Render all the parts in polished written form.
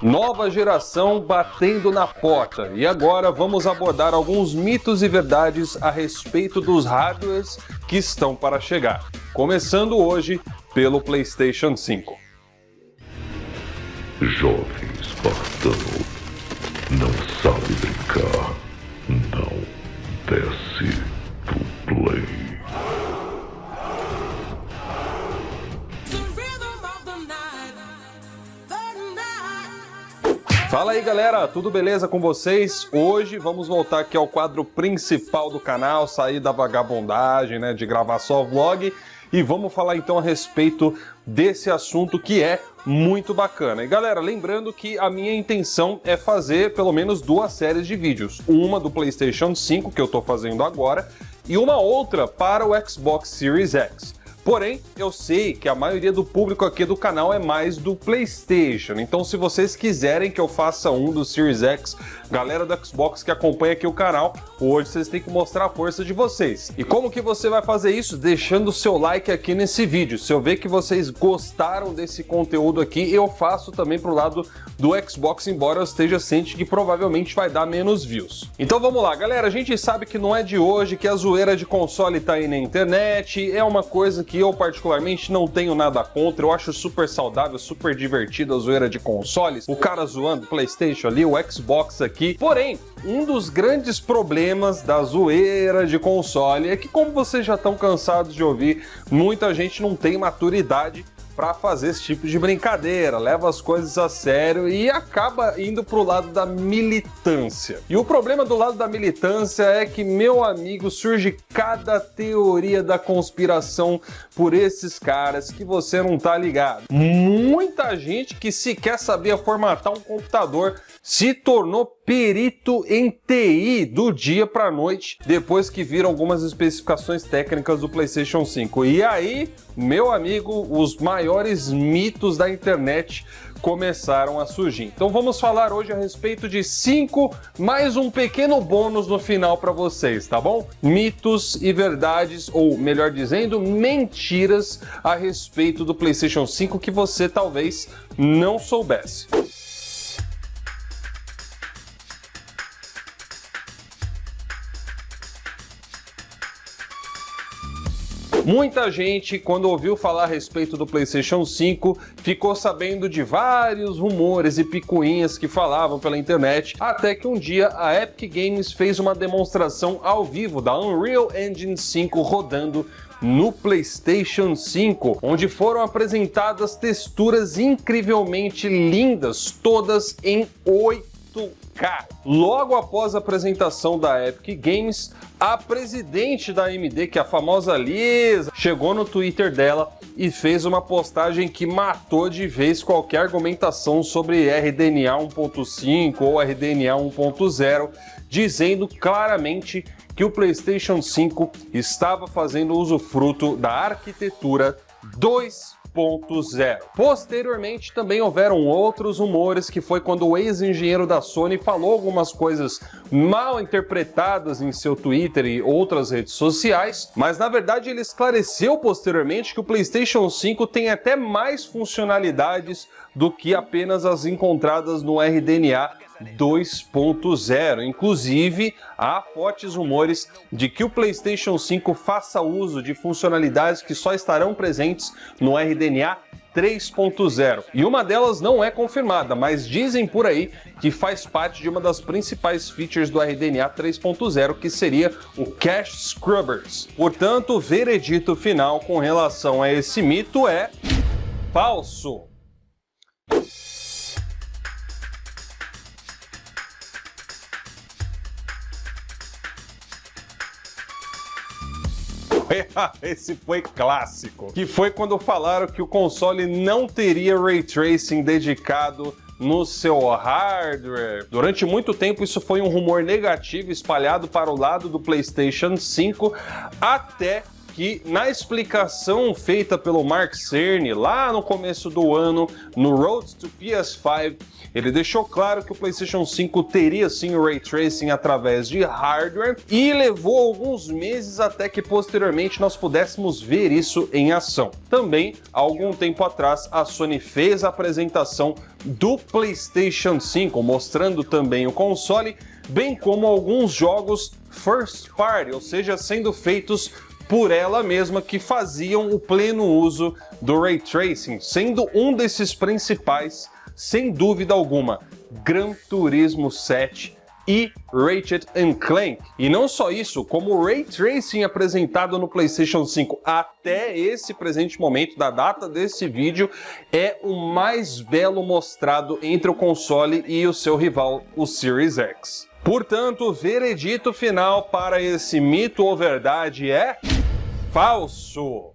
Nova geração batendo na porta. E agora vamos abordar alguns mitos e verdades a respeito dos hardwares que estão para chegar. Começando hoje pelo PlayStation 5. Jovem espartano, não sabe brincar, não desce do play. Fala aí galera, tudo beleza com vocês? Hoje vamos voltar aqui ao quadro principal do canal, sair da vagabundagem, né, de gravar só vlog, e vamos falar então a respeito desse assunto que é muito bacana. E galera, lembrando que a minha intenção é fazer pelo menos 2 séries de vídeos, uma do PlayStation 5 que eu tô fazendo agora e uma outra para o Xbox Series X. Porém, eu sei que a maioria do público aqui do canal é mais do PlayStation, então se vocês quiserem que eu faça um do Series X, galera do Xbox que acompanha aqui o canal, hoje vocês têm que mostrar a força de vocês. E como que você vai fazer isso? Deixando o seu like aqui nesse vídeo. Se eu ver que vocês gostaram desse conteúdo aqui, eu faço também pro lado do Xbox, embora eu esteja ciente que provavelmente vai dar menos views. Então vamos lá, galera, a gente sabe que não é de hoje que a zoeira de console tá aí na internet, é uma coisa que eu particularmente não tenho nada contra, eu acho super saudável, super divertido a zoeira de consoles, o cara zoando o PlayStation ali, o Xbox aqui. Porém, um dos grandes problemas da zoeira de console é que, como vocês já estão cansados de ouvir, muita gente não tem maturidade para fazer esse tipo de brincadeira, leva as coisas a sério e acaba indo pro lado da militância. E o problema do lado da militância é que, meu amigo, surge cada teoria da conspiração por esses caras que você não tá ligado. Muita gente que sequer sabia formatar um computador se tornou perito em TI do dia para noite depois que viram algumas especificações técnicas do PlayStation 5. E aí, meu amigo, os maiores mitos da internet começaram a surgir. Então vamos falar hoje a respeito de 5 mais um pequeno bônus no final para vocês, tá bom? Mitos e verdades, ou melhor dizendo, mentiras a respeito do PlayStation 5 que você talvez não soubesse. Muita gente, quando ouviu falar a respeito do PlayStation 5, ficou sabendo de vários rumores e picuinhas que falavam pela internet, até que um dia a Epic Games fez uma demonstração ao vivo da Unreal Engine 5 rodando no PlayStation 5, onde foram apresentadas texturas incrivelmente lindas, todas em 8K. Logo após a apresentação da Epic Games, a presidente da AMD, que é a famosa Lisa, chegou no Twitter dela e fez uma postagem que matou de vez qualquer argumentação sobre RDNA 1.5 ou RDNA 1.0, dizendo claramente que o PlayStation 5 estava fazendo usufruto da arquitetura 2.0. Posteriormente também houveram outros rumores, que foi quando o ex-engenheiro da Sony falou algumas coisas mal interpretadas em seu Twitter e outras redes sociais, mas na verdade ele esclareceu posteriormente que o PlayStation 5 tem até mais funcionalidades do que apenas as encontradas no RDNA 2.0. Inclusive, há fortes rumores de que o PlayStation 5 faça uso de funcionalidades que só estarão presentes no RDNA 3.0. E uma delas não é confirmada, mas dizem por aí que faz parte de uma das principais features do RDNA 3.0, que seria o Cache Scrubbers. Portanto, o veredito final com relação a esse mito é falso. Esse foi clássico, que foi quando falaram que o console não teria Ray Tracing dedicado no seu hardware. Durante muito tempo isso foi um rumor negativo espalhado para o lado do PlayStation 5, até que na explicação feita pelo Mark Cerny lá no começo do ano, no Road to PS5, ele deixou claro que o PlayStation 5 teria sim o Ray Tracing através de hardware e levou alguns meses até que posteriormente nós pudéssemos ver isso em ação. Também, há algum tempo atrás, a Sony fez a apresentação do PlayStation 5, mostrando também o console, bem como alguns jogos first party, ou seja, sendo feitos por ela mesma, que faziam o pleno uso do Ray Tracing, sendo um desses principais, sem dúvida alguma, Gran Turismo 7 e Ratchet & Clank. E não só isso, como o Ray Tracing apresentado no PlayStation 5 até esse presente momento da data desse vídeo é o mais belo mostrado entre o console e o seu rival, o Series X. Portanto, o veredito final para esse mito ou verdade é falso.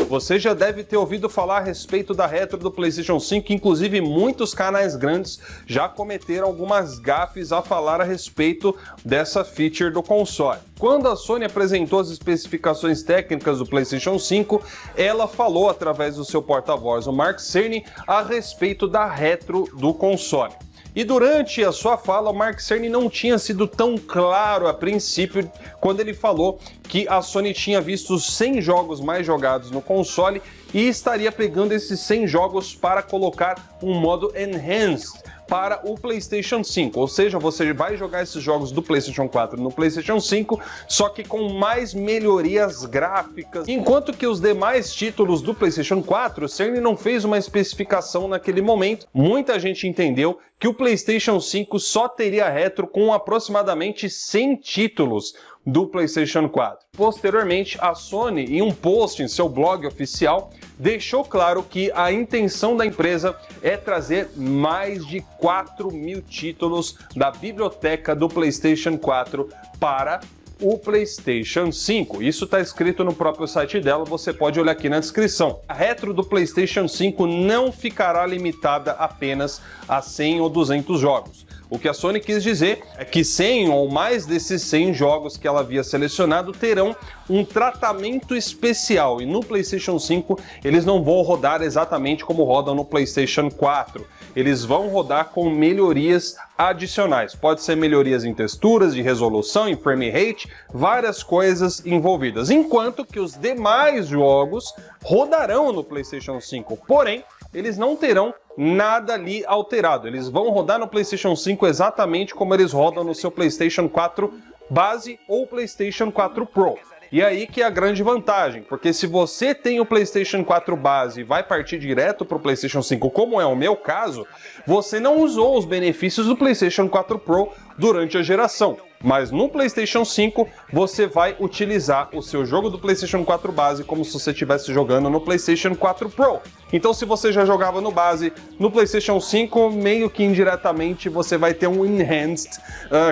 Você já deve ter ouvido falar a respeito da retro do PlayStation 5, inclusive muitos canais grandes já cometeram algumas gafes a falar a respeito dessa feature do console. Quando a Sony apresentou as especificações técnicas do PlayStation 5, ela falou através do seu porta-voz, o Mark Cerny, a respeito da retro do console. E durante a sua fala, o Mark Cerny não tinha sido tão claro a princípio quando ele falou que a Sony tinha visto os 100 jogos mais jogados no console e estaria pegando esses 100 jogos para colocar um modo Enhanced para o PlayStation 5, ou seja, você vai jogar esses jogos do PlayStation 4 no PlayStation 5, só que com mais melhorias gráficas, enquanto que os demais títulos do PlayStation 4, o Cerny não fez uma especificação naquele momento. Muita gente entendeu que o PlayStation 5 só teria retro com aproximadamente 100 títulos do PlayStation 4. Posteriormente, a Sony, em um post em seu blog oficial, deixou claro que a intenção da empresa é trazer mais de 4.000 títulos da biblioteca do PlayStation 4 para o PlayStation 5. Isso está escrito no próprio site dela, você pode olhar aqui na descrição. A retro do PlayStation 5 não ficará limitada apenas a 100 ou 200 jogos. O que a Sony quis dizer é que 100 ou mais desses 100 jogos que ela havia selecionado terão um tratamento especial, e no PlayStation 5 eles não vão rodar exatamente como rodam no PlayStation 4. Eles vão rodar com melhorias adicionais. Pode ser melhorias em texturas, de resolução, em frame rate, várias coisas envolvidas. Enquanto que os demais jogos rodarão no PlayStation 5, porém, eles não terão nada ali alterado. Eles vão rodar no PlayStation 5 exatamente como eles rodam no seu PlayStation 4 base ou PlayStation 4 Pro. E aí que é a grande vantagem, porque se você tem o PlayStation 4 base e vai partir direto para o PlayStation 5, como é o meu caso, você não usou os benefícios do PlayStation 4 Pro durante a geração. Mas no PlayStation 5, você vai utilizar o seu jogo do PlayStation 4 base como se você estivesse jogando no PlayStation 4 Pro. Então, se você já jogava no base, no PlayStation 5, meio que indiretamente, você vai ter um Enhanced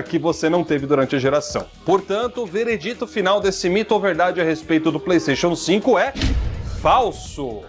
que você não teve durante a geração. Portanto, o veredito final desse mito ou verdade a respeito do PlayStation 5 é falso.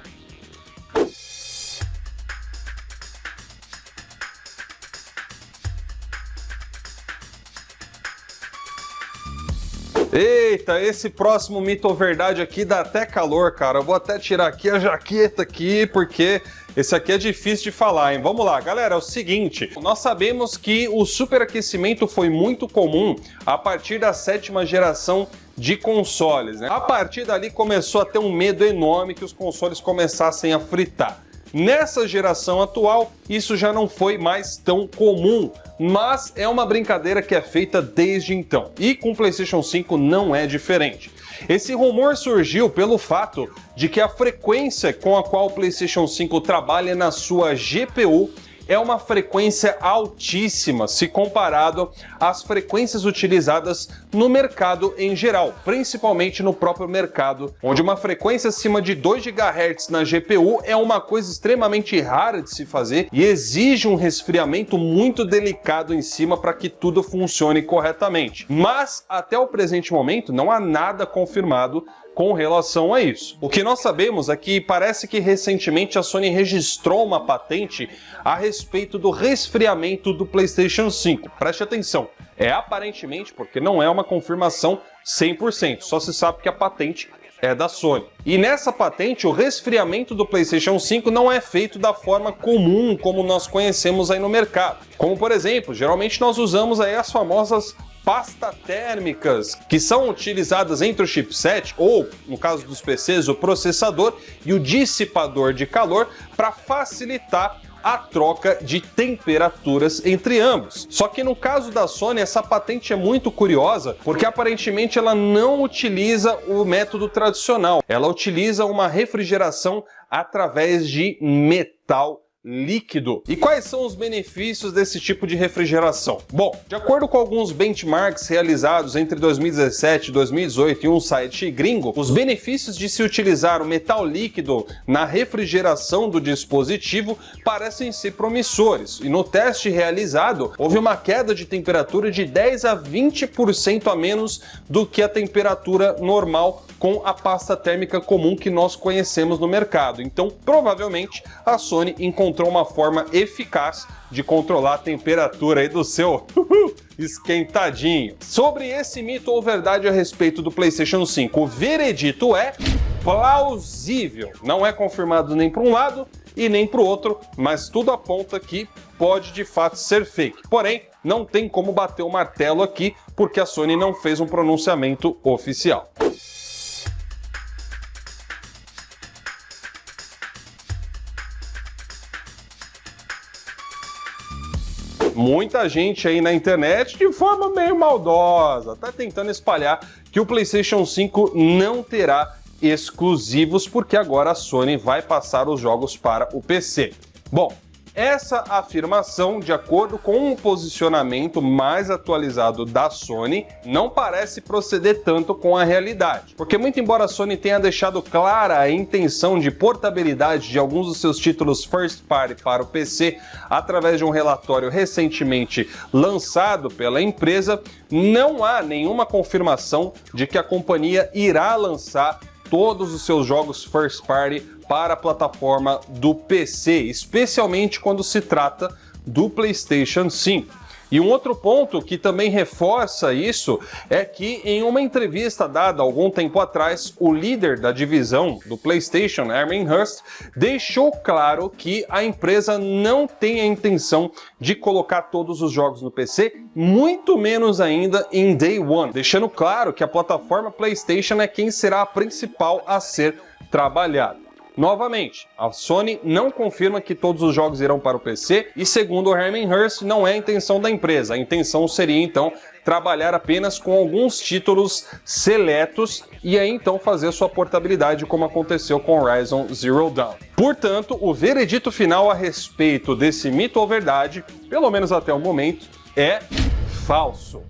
Eita, esse próximo mito ou verdade aqui dá até calor, cara. Eu vou até tirar aqui a jaqueta aqui, porque esse aqui é difícil de falar, hein? Vamos lá, galera, é o seguinte. Nós sabemos que o superaquecimento foi muito comum a partir da 7ª geração de consoles, né? A partir dali começou a ter um medo enorme que os consoles começassem a fritar. Nessa geração atual, isso já não foi mais tão comum, mas é uma brincadeira que é feita desde então. E com o PlayStation 5 não é diferente. Esse rumor surgiu pelo fato de que a frequência com a qual o PlayStation 5 trabalha na sua GPU é uma frequência altíssima se comparado às frequências utilizadas no mercado em geral, principalmente no próprio mercado, onde uma frequência acima de 2 GHz na GPU é uma coisa extremamente rara de se fazer e exige um resfriamento muito delicado em cima para que tudo funcione corretamente. Mas até o presente momento não há nada confirmado com relação a isso. O que nós sabemos é que parece que recentemente a Sony registrou uma patente a respeito do resfriamento do PlayStation 5. Preste atenção, é aparentemente, porque não é uma confirmação 100%, só se sabe que a patente é da Sony. E nessa patente, o resfriamento do PlayStation 5 não é feito da forma comum como nós conhecemos aí no mercado. Como por exemplo, geralmente nós usamos aí as famosas pastas térmicas, que são utilizadas entre o chipset, ou, no caso dos PCs, o processador e o dissipador de calor, para facilitar a troca de temperaturas entre ambos. Só que no caso da Sony, essa patente é muito curiosa, porque aparentemente ela não utiliza o método tradicional. Ela utiliza uma refrigeração através de metal líquido. E quais são os benefícios desse tipo de refrigeração? Bom, de acordo com alguns benchmarks realizados entre 2017 e 2018 em um site gringo, os benefícios de se utilizar o metal líquido na refrigeração do dispositivo parecem ser promissores. E no teste realizado, houve uma queda de temperatura de 10 a 20% a menos do que a temperatura normal com a pasta térmica comum que nós conhecemos no mercado. Então, provavelmente, a Sony encontrou uma forma eficaz de controlar a temperatura aí do seu esquentadinho. Sobre esse mito ou verdade a respeito do PlayStation 5, o veredito é plausível. Não é confirmado nem para um lado e nem para o outro, mas tudo aponta que pode de fato ser fake. Porém, não tem como bater o martelo aqui, porque a Sony não fez um pronunciamento oficial. Muita gente aí na internet, de forma meio maldosa, tá tentando espalhar que o PlayStation 5 não terá exclusivos, porque agora a Sony vai passar os jogos para o PC. Bom, essa afirmação, de acordo com um posicionamento mais atualizado da Sony, não parece proceder tanto com a realidade. Porque muito embora a Sony tenha deixado clara a intenção de portabilidade de alguns dos seus títulos first party para o PC através de um relatório recentemente lançado pela empresa, não há nenhuma confirmação de que a companhia irá lançar todos os seus jogos first party para a plataforma do PC, especialmente quando se trata do PlayStation 5. E um outro ponto que também reforça isso é que em uma entrevista dada algum tempo atrás, o líder da divisão do PlayStation, Aaron Hurst, deixou claro que a empresa não tem a intenção de colocar todos os jogos no PC, muito menos ainda em Day One, deixando claro que a plataforma PlayStation é quem será a principal a ser trabalhada. Novamente, a Sony não confirma que todos os jogos irão para o PC e, segundo o Herman Hurst, não é a intenção da empresa. A intenção seria, então, trabalhar apenas com alguns títulos seletos e aí, então, fazer sua portabilidade como aconteceu com Horizon Zero Dawn. Portanto, o veredito final a respeito desse mito ou verdade, pelo menos até o momento, é falso.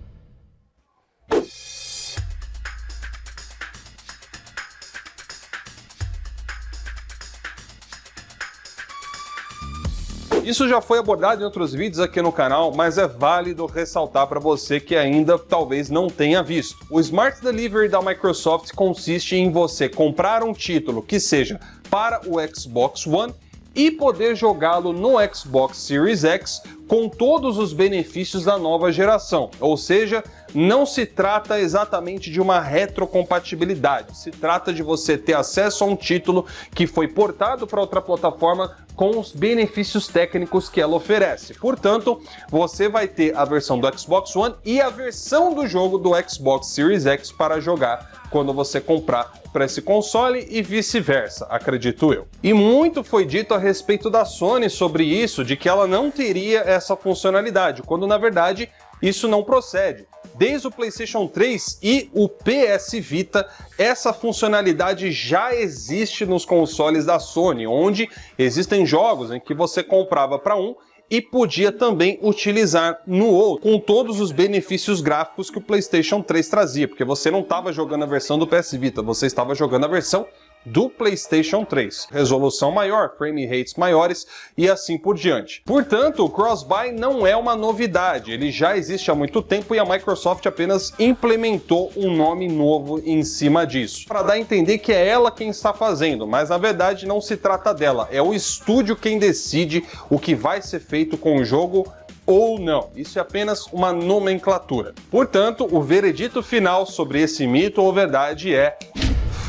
Isso já foi abordado em outros vídeos aqui no canal, mas é válido ressaltar para você que ainda talvez não tenha visto. O Smart Delivery da Microsoft consiste em você comprar um título que seja para o Xbox One e poder jogá-lo no Xbox Series X com todos os benefícios da nova geração. Ou seja, não se trata exatamente de uma retrocompatibilidade, se trata de você ter acesso a um título que foi portado para outra plataforma com os benefícios técnicos que ela oferece. Portanto, você vai ter a versão do Xbox One e a versão do jogo do Xbox Series X para jogar quando você comprar para esse console e vice-versa, acredito eu. E muito foi dito a respeito da Sony sobre isso, de que ela não teria essa funcionalidade, quando na verdade isso não procede. Desde o PlayStation 3 e o PS Vita, essa funcionalidade já existe nos consoles da Sony, onde existem jogos em que você comprava para um e podia também utilizar no outro, com todos os benefícios gráficos que o PlayStation 3 trazia, porque você não estava jogando a versão do PS Vita, você estava jogando a versão do PlayStation 3. Resolução maior, frame rates maiores e assim por diante. Portanto, o cross-buy não é uma novidade, ele já existe há muito tempo e a Microsoft apenas implementou um nome novo em cima disso, para dar a entender que é ela quem está fazendo, mas na verdade não se trata dela, é o estúdio quem decide o que vai ser feito com o jogo ou não. Isso é apenas uma nomenclatura. Portanto, o veredito final sobre esse mito ou verdade é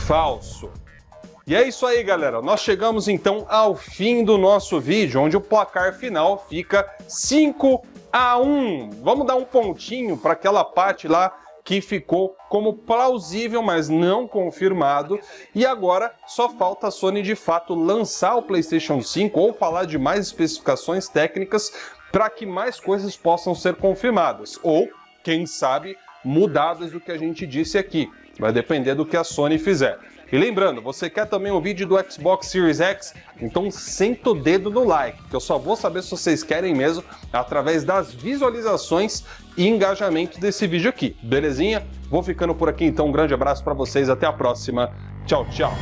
falso. E é isso aí, galera. Nós chegamos então ao fim do nosso vídeo, onde o placar final fica 5-1. Vamos dar um pontinho para aquela parte lá que ficou como plausível, mas não confirmado. E agora só falta a Sony de fato lançar o PlayStation 5 ou falar de mais especificações técnicas para que mais coisas possam ser confirmadas. Ou, quem sabe, mudadas do que a gente disse aqui. Vai depender do que a Sony fizer. E lembrando, você quer também um vídeo do Xbox Series X? Então senta o dedo no like, que eu só vou saber se vocês querem mesmo através das visualizações e engajamento desse vídeo aqui, belezinha? Vou ficando por aqui então, um grande abraço para vocês, até a próxima, tchau, tchau!